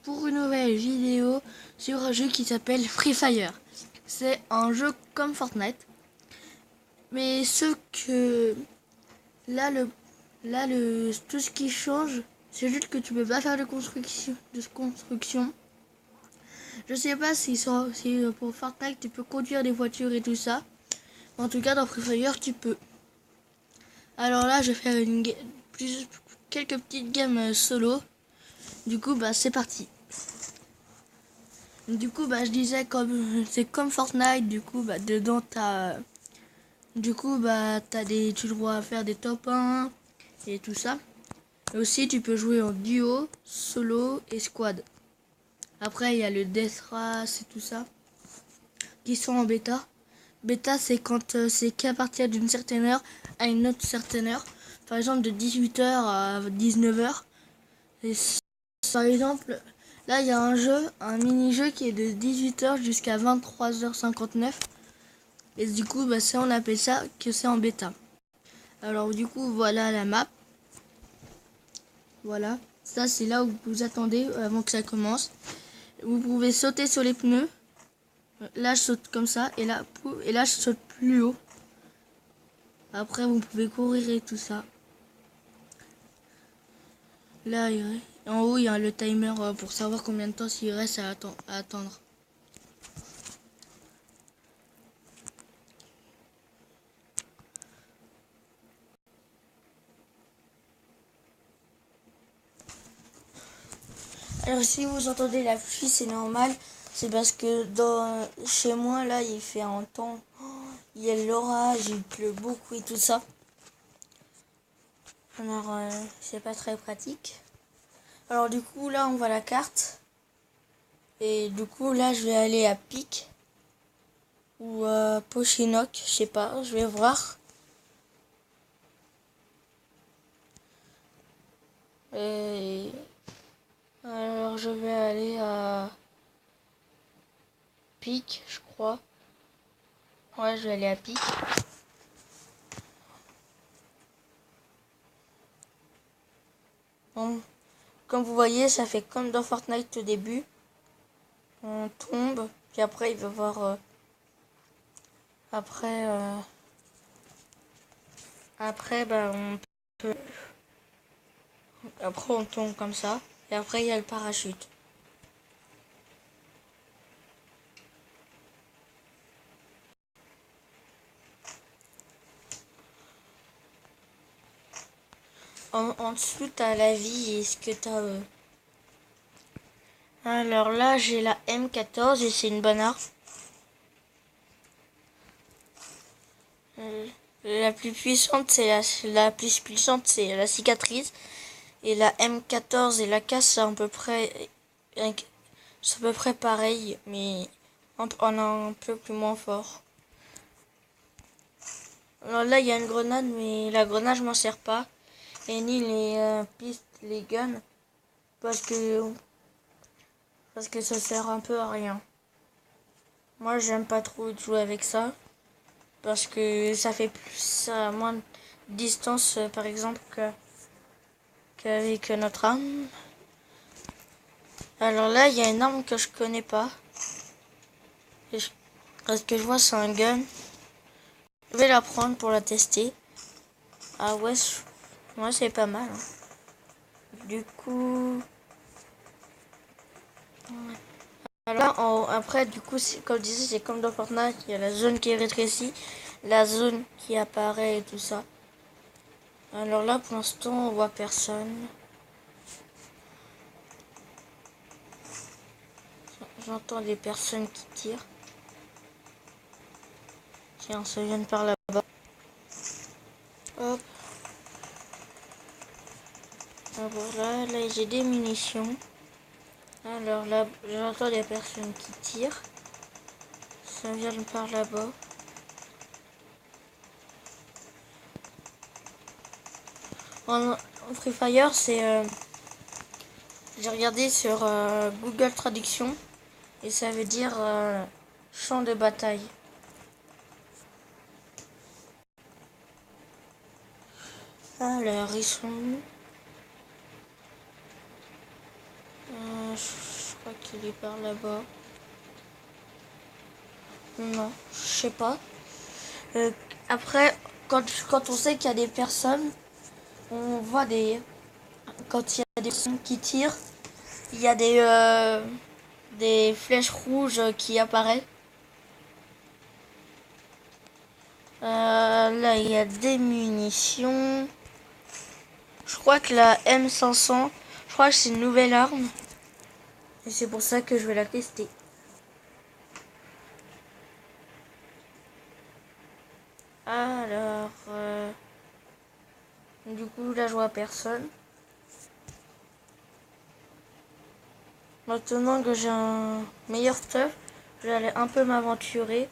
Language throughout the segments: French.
pour une nouvelle vidéo sur un jeu qui s'appelle Free Fire. C'est un jeu comme Fortnite, mais ce que tout ce qui change, c'est juste que tu peux pas faire de construction. Je sais pas si pour Fortnite tu peux conduire des voitures et tout ça. En tout cas dans Free Fire tu peux. Alors là je vais faire quelques petites games solo. Du coup c'est parti. Du coup je disais comme c'est comme Fortnite, du coup dedans t'as tu dois faire des top 1 et tout ça. Et aussi tu peux jouer en duo, solo et squad. Après il y a le Death Race et tout ça qui sont en bêta. Bêta c'est quand c'est qu'à partir d'une certaine heure à une autre certaine heure. Par exemple de 18h à 19h. Et par exemple, là il y a un mini-jeu qui est de 18h jusqu'à 23h59. Et du coup, ça on appelle ça que c'est en bêta. Alors du coup, voilà la map. Voilà. Ça c'est là où vous attendez avant que ça commence. Vous pouvez sauter sur les pneus. Là je saute comme ça et là je saute plus haut. Après vous pouvez courir et tout ça. Là en haut il y a le timer pour savoir combien de temps il reste à attendre. Alors si vous entendez la pluie, c'est normal. C'est parce que chez moi là il fait un temps, il y a l'orage, il pleut beaucoup et tout ça. Alors c'est pas très pratique. Alors du coup là on voit la carte. Et du coup là je vais aller à Pic ou à Pochinoc, je sais pas, je vais voir. Et alors je vais aller à Pic, je crois. Ouais, je vais aller à Pic. Bon, comme vous voyez, ça fait comme dans Fortnite au début. On tombe, puis après il va voir. Après, on peut. Après on tombe comme ça. Et après il y a le parachute. En dessous t'as la vie et ce que t'as. Alors là j'ai la M14 et c'est une bonne arme. La plus puissante c'est la plus puissante c'est la cicatrice. Et la M14 et la K c'est à peu près pareil, mais on a un peu plus moins fort. Alors là il y a une grenade, mais la grenade je m'en sers pas. Et ni les pistes, les guns, parce que ça sert un peu à rien. Moi j'aime pas trop jouer avec ça, parce que ça fait moins de distance par exemple qu'avec notre arme. Alors là il y a une arme que je connais pas. Ce que je vois c'est un gun. Je vais la prendre pour la tester. Ah ouais, moi c'est pas mal. Du coup, alors là, après du coup, comme je disais, c'est comme dans Fortnite, il y a la zone qui est rétrécie, la zone qui apparaît et tout ça. Alors là, pour l'instant, on voit personne. J'entends des personnes qui tirent. Tiens, ça vient par là-bas. Hop. Ah, voilà, là j'ai des munitions. Alors là, j'entends des personnes qui tirent. Ça vient par là-bas. En Free Fire, j'ai regardé sur Google Traduction et ça veut dire champ de bataille. Alors, ils sont où? qu'il est par là-bas. Non, je sais pas. Après, quand on sait qu'il y a des personnes, on voit quand il y a des personnes qui tirent, il y a des flèches rouges qui apparaissent. Là, il y a des munitions. Je crois que la M500, je crois que c'est une nouvelle arme. Et c'est pour ça que je vais la tester. Alors, du coup, là, je vois personne. Maintenant que j'ai un meilleur stuff, je vais aller un peu m'aventurer.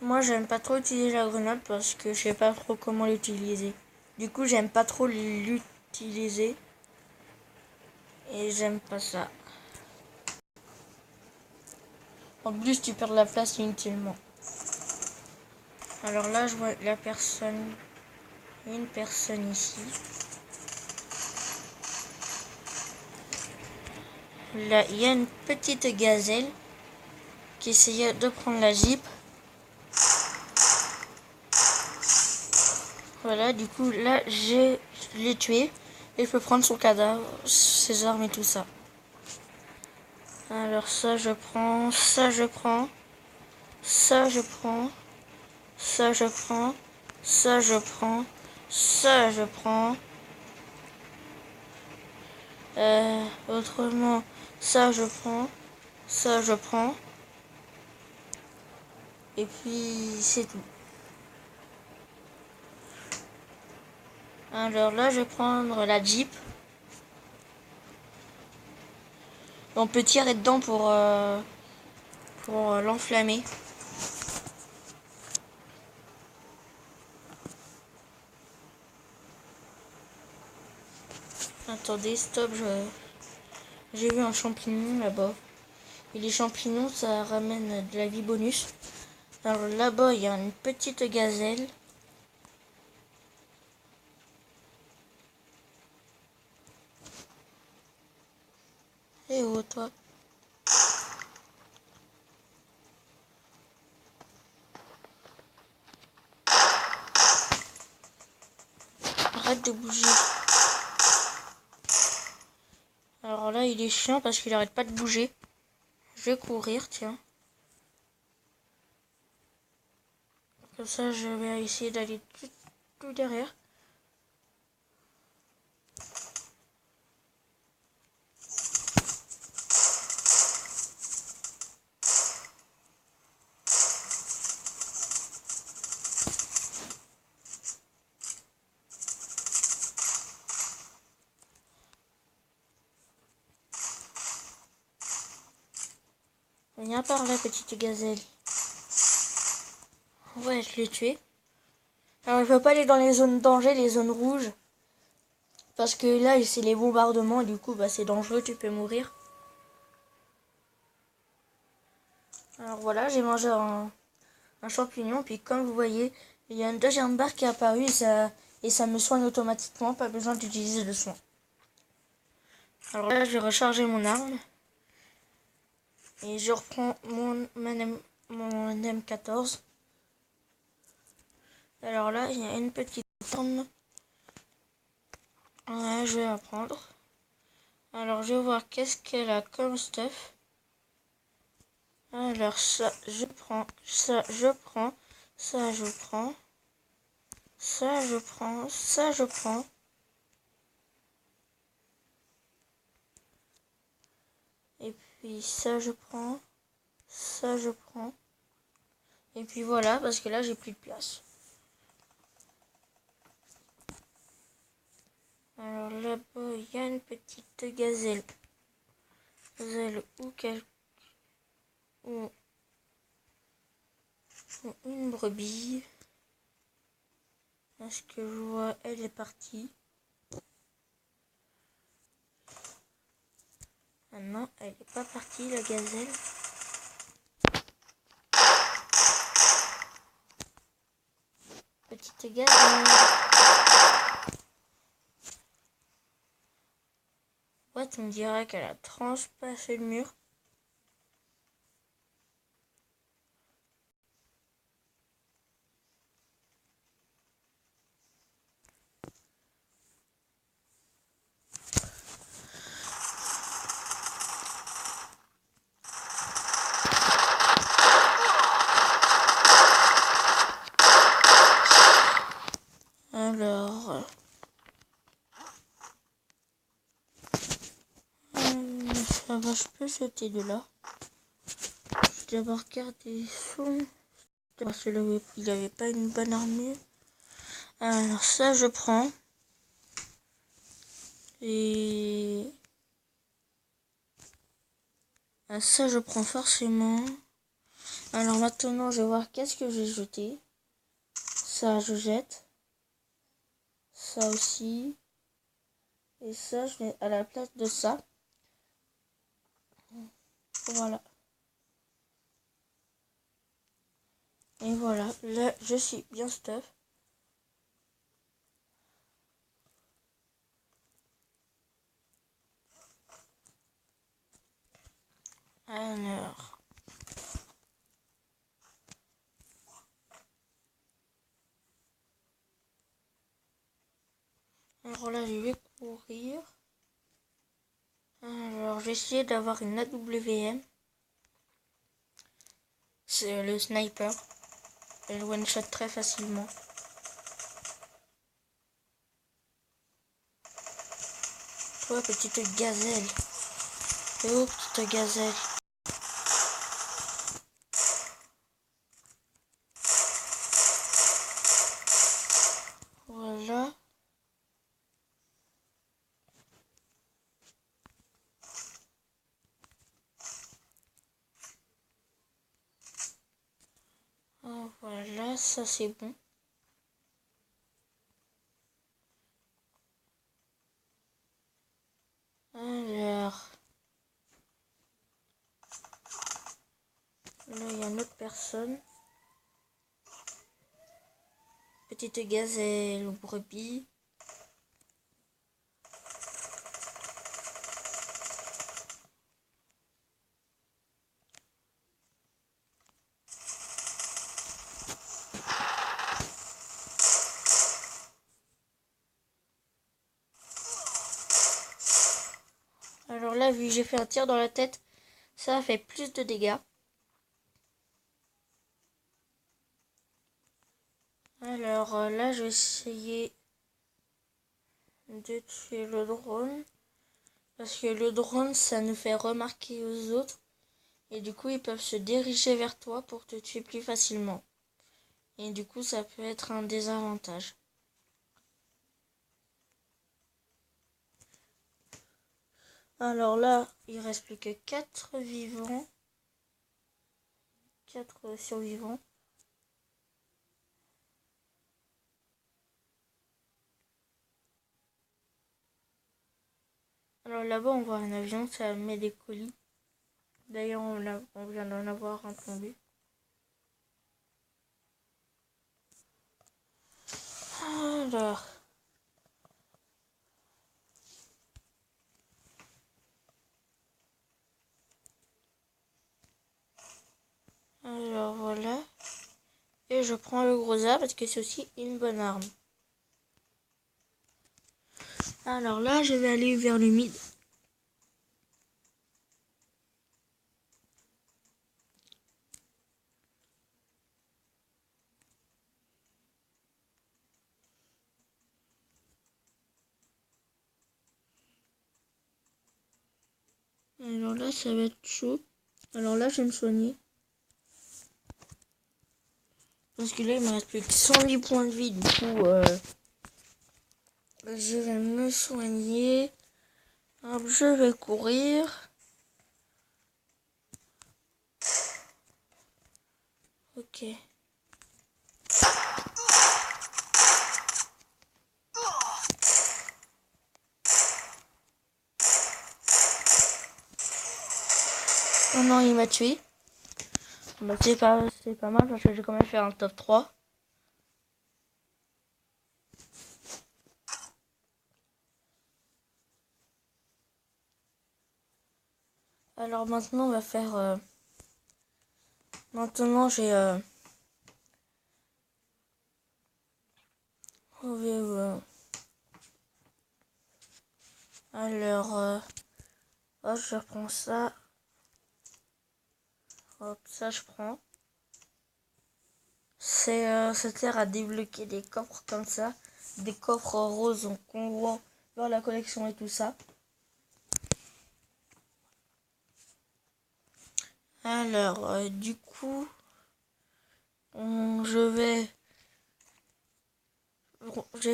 Moi, j'aime pas trop utiliser la grenade parce que je sais pas trop comment l'utiliser. Du coup, j'aime pas trop l'utiliser. Et j'aime pas ça. En plus, tu perds la place inutilement. Alors là, je vois la personne. Une personne ici. Là, il y a une petite gazelle qui essayait de prendre la Jeep. Voilà, du coup, là, je l'ai tué. Et je peux prendre son cadavre, ses armes et tout ça. Alors ça, je prends. Ça, je prends. Ça, je prends. Ça, je prends. Ça, je prends. Ça, je prends. Autrement, ça, je prends. Ça, je prends. Et puis, c'est tout. Alors là, je vais prendre la Jeep. On peut tirer dedans pour l'enflammer. Attendez, stop, j'ai vu un champignon là-bas. Et les champignons, ça ramène de la vie bonus. Alors là-bas, il y a une petite gazelle. Eh oh, toi. Arrête de bouger. Alors là, il est chiant parce qu'il arrête pas de bouger. Je vais courir, tiens. Comme ça, je vais essayer d'aller tout derrière. Viens par là, petite gazelle. Ouais, je l'ai tué. Alors, je peux pas aller dans les zones danger, les zones rouges. Parce que là, c'est les bombardements. Du coup, bah, c'est dangereux, tu peux mourir. Alors voilà, j'ai mangé un champignon. Puis comme vous voyez, il y a une deuxième barre qui est apparue. Et ça me soigne automatiquement. Pas besoin d'utiliser de soin. Alors là, je vais recharger mon arme. Et je reprends mon M14. Alors là, il y a une petite arme. Ouais, je vais la prendre. Alors, je vais voir qu'est-ce qu'elle a comme stuff. Alors, ça, je prends. Ça, je prends. Ça, je prends. Ça, je prends. Ça, je prends. Et puis, ça, je prends. Ça, je prends. Et puis voilà, parce que là, j'ai plus de place. Alors là-bas, il y a une petite gazelle. Gazelle ou une brebis. Est-ce que je vois, elle est partie. Ah non, elle n'est pas partie, la gazelle. petite gazelle. Ouais, tu me dirais qu'elle a transpassé le mur. Alors, ça va, je peux sauter de là. Je vais d'abord garder son... Parce qu'il avait pas une bonne armure. Alors ça, je prends. Et... ça, je prends forcément. Alors maintenant, je vais voir qu'est-ce que j'ai jeté. Ça, je jette. Ça aussi. Et ça, je mets à la place de ça. Voilà. Et voilà. Là, je suis bien stuff. Alors. Alors là, je vais courir. Alors, je vais essayer d'avoir une AWM. C'est le sniper. Elle one-shot très facilement. Toi, petite gazelle. Oh, petite gazelle. Voilà. Oh, voilà, ça c'est bon. Alors. Là, il y a une autre personne. Petite gazelle ou brebis. Alors là, vu que j'ai fait un tir dans la tête, ça a fait plus de dégâts. Alors là, je vais essayer de tuer le drone. Parce que le drone, ça nous fait remarquer aux autres. Et du coup, ils peuvent se diriger vers toi pour te tuer plus facilement. Et du coup, ça peut être un désavantage. Alors là, il reste plus que 4 vivants. 4 survivants. Alors là-bas, on voit un avion, ça met des colis. D'ailleurs, on vient d'en avoir un tombé. Alors... Alors voilà. Et je prends le gros A parce que c'est aussi une bonne arme. Alors là, je vais aller vers le mid. Alors là, ça va être chaud. Alors là, je vais me soigner. Parce que là, il me reste plus que 110 points de vie. Du coup, je vais me soigner. Hop, je vais courir. Ok. Oh non, il m'a tué. Bah, c'est pas mal parce que j'ai quand même fait un top 3. Alors maintenant on va faire... Maintenant j'ai... Alors... hop, je reprends ça. Hop, ça je prends. Ça sert à débloquer des coffres comme ça. Des coffres roses qu'on voit dans la collection et tout ça. Alors, du coup, je vais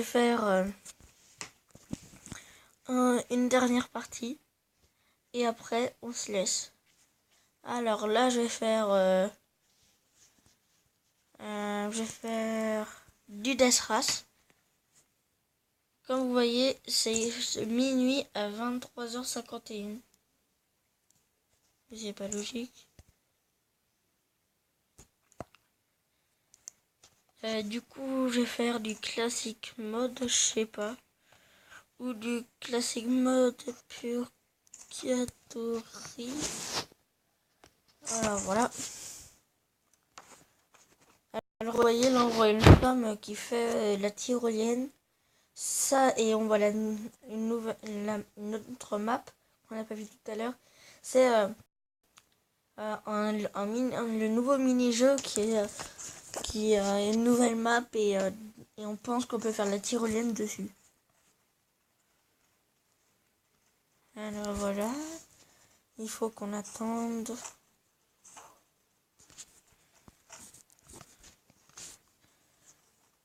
faire une dernière partie. Et après, on se laisse. Alors là, je vais faire du Death Race. Comme vous voyez, c'est minuit à 23h51. C'est pas logique. Du coup, je vais faire du classique mode, je sais pas. Ou du classique mode purgatory. Alors voilà. Alors vous voyez, là on voit une femme qui fait la tyrolienne. Ça, et on voit une autre map qu'on n'a pas vu tout à l'heure. C'est le nouveau mini-jeu qui a une nouvelle map et on pense qu'on peut faire la tyrolienne dessus. Alors voilà, il faut qu'on attende.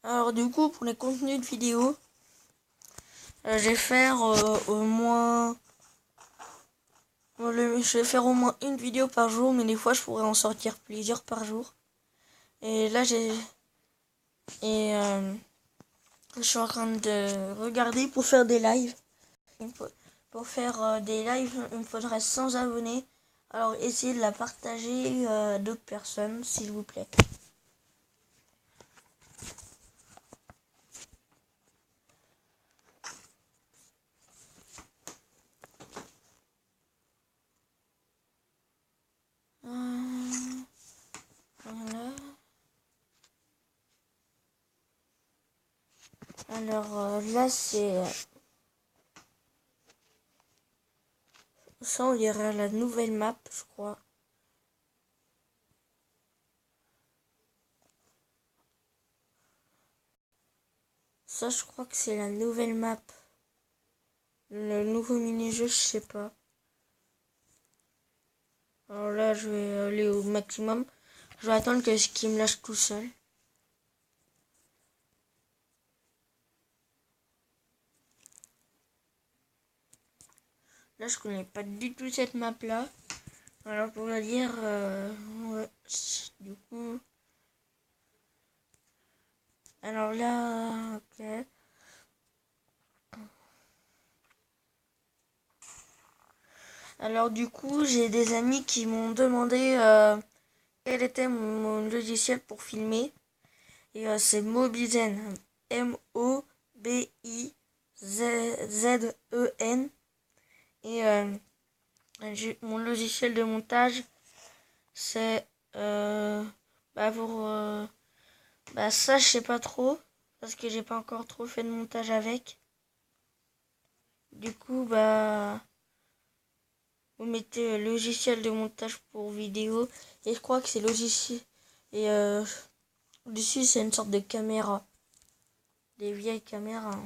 Alors du coup, pour les contenus de vidéo, je vais faire au moins... Je vais faire au moins une vidéo par jour, mais des fois je pourrais en sortir plusieurs par jour. Et là je suis en train de regarder pour faire des lives. Pour faire des lives, il me faudrait 100 abonnés. Alors essayez de la partager à d'autres personnes, s'il vous plaît. Voilà. Alors là c'est... Ça on dirait la nouvelle map, je crois. Ça je crois que c'est la nouvelle map. Le nouveau mini-jeu, je sais pas. Alors là je vais aller au maximum. Je vais attendre qu'il me lâche tout seul. Là, je connais pas du tout cette map là. Alors pour le dire, ouais, du coup. Alors là, ok. Alors du coup, j'ai des amis qui m'ont demandé quel était mon logiciel pour filmer. Et c'est Mobizen. M-O-B-I-Z-E-N. Et mon logiciel de montage, c'est ça je sais pas trop parce que j'ai pas encore trop fait de montage avec. Du coup vous mettez logiciel de montage pour vidéo et je crois que c'est logiciel et dessus c'est une sorte de caméra, des vieilles caméras.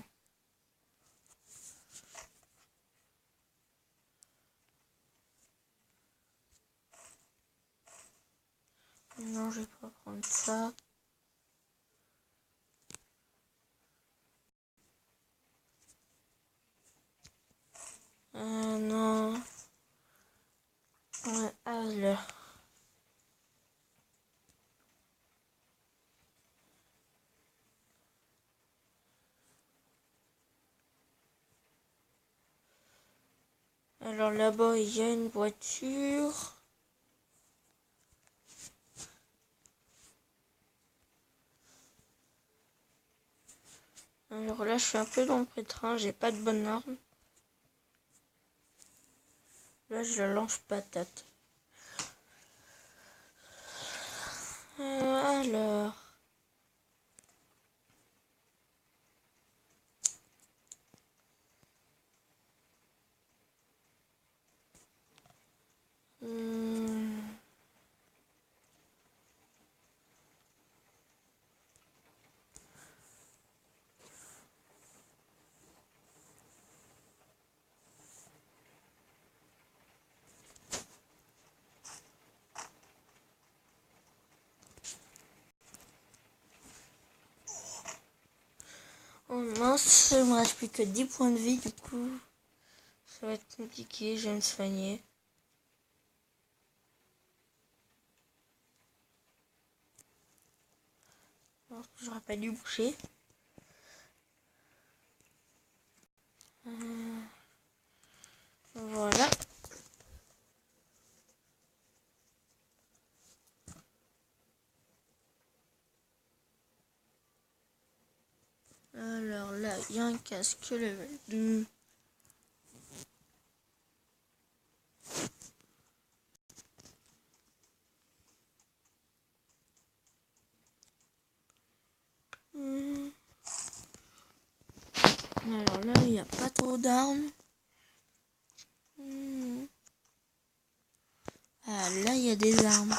Non, je vais pas prendre ça. Non. Ouais, alors. Alors là-bas, il y a une voiture. Alors là, je suis un peu dans le pétrin, j'ai pas de bonne arme. Là, Moi, je le lance patate. Alors... Oh mince, il me reste plus que 10 points de vie, du coup, ça va être compliqué, je vais me soigner. J'aurais pas dû bouger. Voilà. Alors là, il y a un casque level 2. Alors là, il n'y a pas trop d'armes. Ah, là, il y a des armes.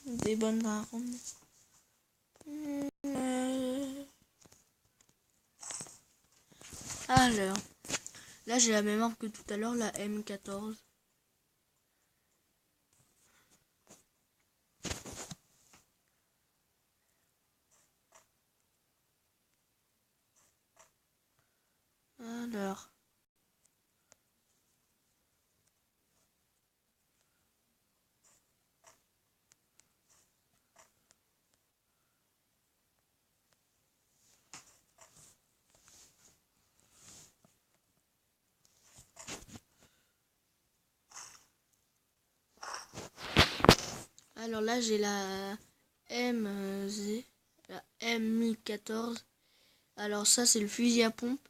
Des bonnes armes. Alors, là, j'ai la même arme que tout à l'heure, la M14. Alors... Alors là, j'ai la MZ, la M1014. Alors ça, c'est le fusil à pompe.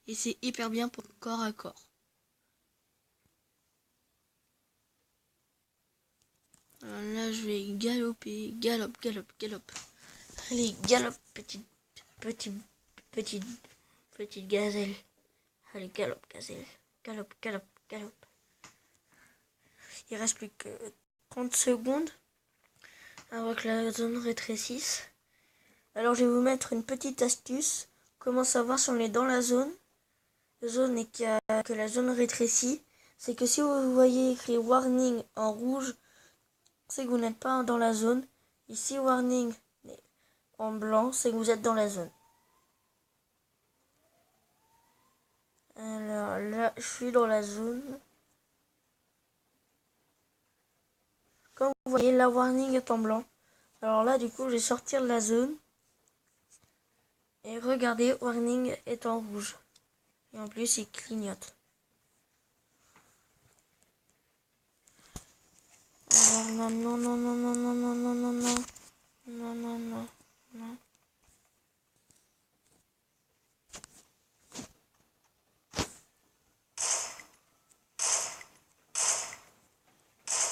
Et c'est hyper bien pour le corps à corps. Alors là, je vais galoper, galope, galope, galope. Allez, galope, petite gazelle. Allez, galope, gazelle. Galope, galope, galope. Il reste plus que 30 secondes avant que la zone rétrécisse. Alors je vais vous mettre une petite astuce. Comment savoir si on est dans la zone et que la zone rétrécit. C'est que si vous voyez écrit warning en rouge, c'est que vous n'êtes pas dans la zone. Ici warning en blanc, c'est que vous êtes dans la zone. Alors là, je suis dans la zone. Comme vous voyez, la warning est en blanc. Alors là, du coup, je vais sortir de la zone. Et regardez, warning est en rouge. Et en plus, il clignote. Alors non, non, non, non, non, non, non, non, non, non. Non, non, non, non.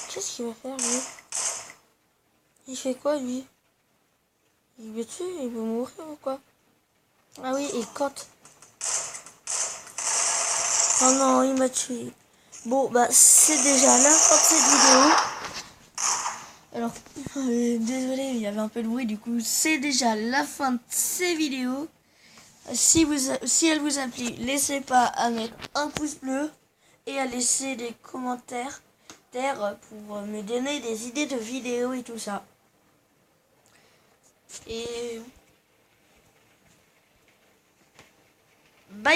Qu'est-ce qu'il va faire, lui? Il fait quoi, lui? Il veut tuer? Il veut mourir ou quoi? Ah oui, il cote. Oh non, il m'a tué. Bon, bah, c'est déjà la fin de cette vidéo. Alors, désolé, il y avait un peu de bruit, du coup, c'est déjà la fin de ces vidéos. Si elle vous a plu, n'hésitez pas à mettre un pouce bleu et à laisser des commentaires pour me donner des idées de vidéos et tout ça. Et bye!